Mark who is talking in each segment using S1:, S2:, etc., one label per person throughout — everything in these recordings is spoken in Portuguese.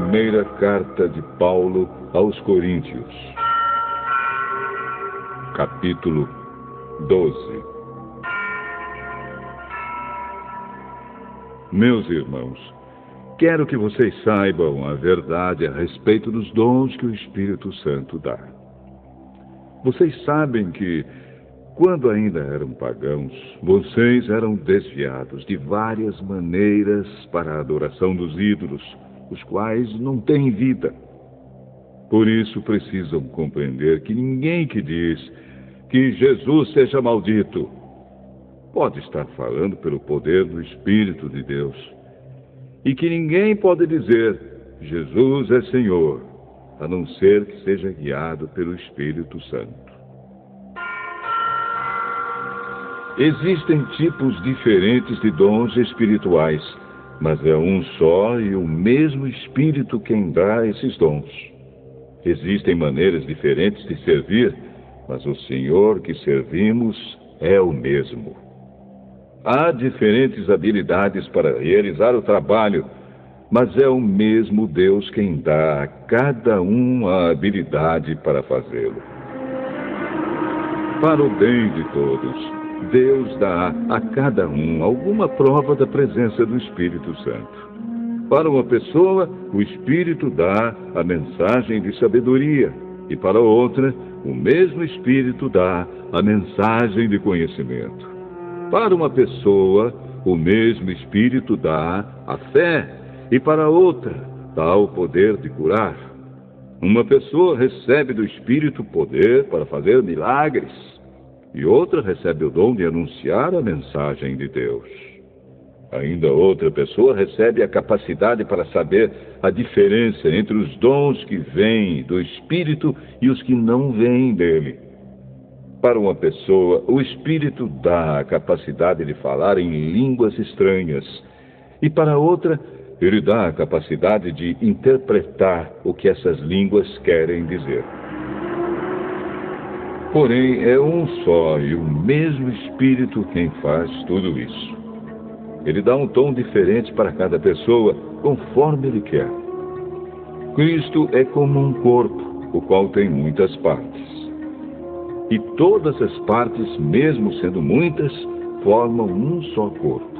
S1: Primeira carta de Paulo aos Coríntios, capítulo 12. Meus irmãos, quero que vocês saibam a verdade a respeito dos dons que o Espírito Santo dá. Vocês sabem que, quando ainda eram pagãos, vocês eram desviados de várias maneiras para a adoração dos ídolos, os quais não têm vida. Por isso precisam compreender que ninguém que diz que Jesus seja maldito pode estar falando pelo poder do Espírito de Deus. E que ninguém pode dizer Jesus é Senhor, a não ser que seja guiado pelo Espírito Santo. Existem tipos diferentes de dons espirituais, mas é um só e o mesmo Espírito quem dá esses dons. Existem maneiras diferentes de servir, mas o Senhor que servimos é o mesmo. Há diferentes habilidades para realizar o trabalho, mas é o mesmo Deus quem dá a cada um a habilidade para fazê-lo. Para o bem de todos, Deus dá a cada um alguma prova da presença do Espírito Santo. Para uma pessoa, o Espírito dá a mensagem de sabedoria, e para outra, o mesmo Espírito dá a mensagem de conhecimento. Para uma pessoa, o mesmo Espírito dá a fé, e para outra, dá o poder de curar. Uma pessoa recebe do Espírito poder para fazer milagres, e outra recebe o dom de anunciar a mensagem de Deus. Ainda outra pessoa recebe a capacidade para saber a diferença entre os dons que vêm do Espírito e os que não vêm dele. Para uma pessoa, o Espírito dá a capacidade de falar em línguas estranhas, e para outra, ele dá a capacidade de interpretar o que essas línguas querem dizer. Porém, é um só e o mesmo Espírito quem faz tudo isso. Ele dá um tom diferente para cada pessoa, conforme ele quer. Cristo é como um corpo, o qual tem muitas partes. E todas as partes, mesmo sendo muitas, formam um só corpo.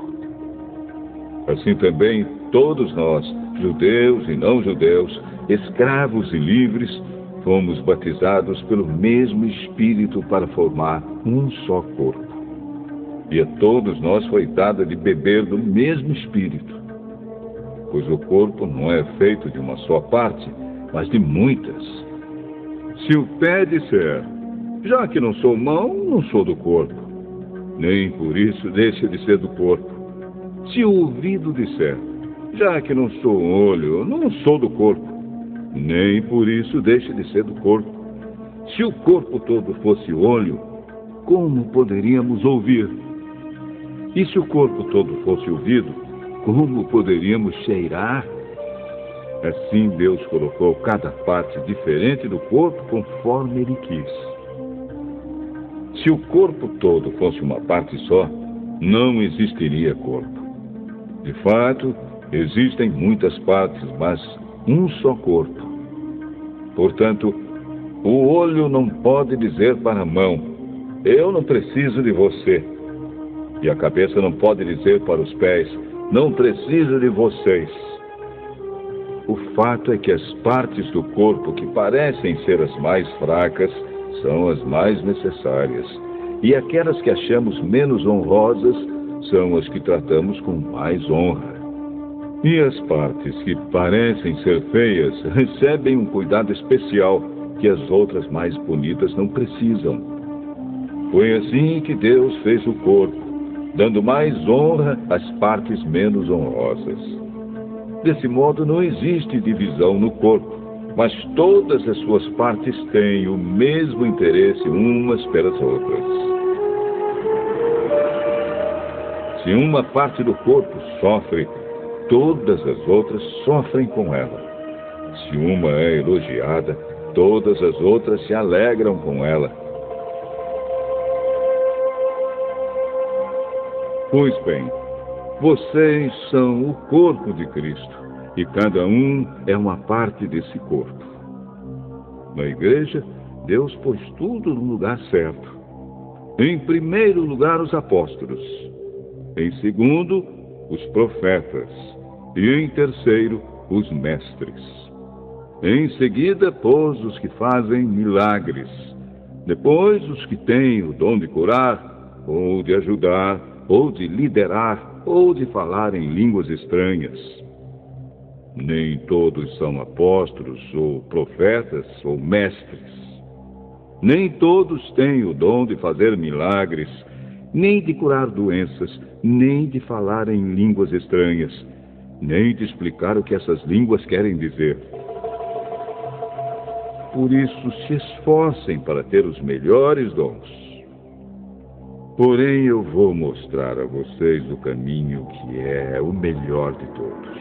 S1: Assim também, todos nós, judeus e não judeus, escravos e livres, fomos batizados pelo mesmo Espírito para formar um só corpo. E a todos nós foi dado de beber do mesmo Espírito, pois o corpo não é feito de uma só parte, mas de muitas. Se o pé disser, já que não sou mão, não sou do corpo, nem por isso deixa de ser do corpo. Se o ouvido disser, já que não sou olho, não sou do corpo, nem por isso deixa de ser do corpo. Se o corpo todo fosse olho, como poderíamos ouvir? E se o corpo todo fosse ouvido, como poderíamos cheirar? Assim Deus colocou cada parte diferente do corpo conforme Ele quis. Se o corpo todo fosse uma parte só, não existiria corpo. De fato, existem muitas partes, mas um só corpo. Portanto, o olho não pode dizer para a mão, eu não preciso de você. E a cabeça não pode dizer para os pés, não preciso de vocês. O fato é que as partes do corpo que parecem ser as mais fracas são as mais necessárias. E aquelas que achamos menos honrosas são as que tratamos com mais honra. E as partes que parecem ser feias recebem um cuidado especial que as outras mais bonitas não precisam. Foi assim que Deus fez o corpo, dando mais honra às partes menos honrosas. Desse modo não existe divisão no corpo, mas todas as suas partes têm o mesmo interesse umas pelas outras. Se uma parte do corpo sofre, todas as outras sofrem com ela. Se uma é elogiada, todas as outras se alegram com ela. Pois bem, vocês são o corpo de Cristo e cada um é uma parte desse corpo. Na igreja, Deus pôs tudo no lugar certo. Em primeiro lugar, os apóstolos. Em segundo, os profetas. E em terceiro, os mestres. Em seguida, pôs os que fazem milagres. Depois, os que têm o dom de curar, ou de ajudar, ou de liderar, ou de falar em línguas estranhas. Nem todos são apóstolos, ou profetas, ou mestres. Nem todos têm o dom de fazer milagres, nem de curar doenças, nem de falar em línguas estranhas, nem de explicar o que essas línguas querem dizer. Por isso, se esforcem para ter os melhores dons. Porém, eu vou mostrar a vocês o caminho que é o melhor de todos.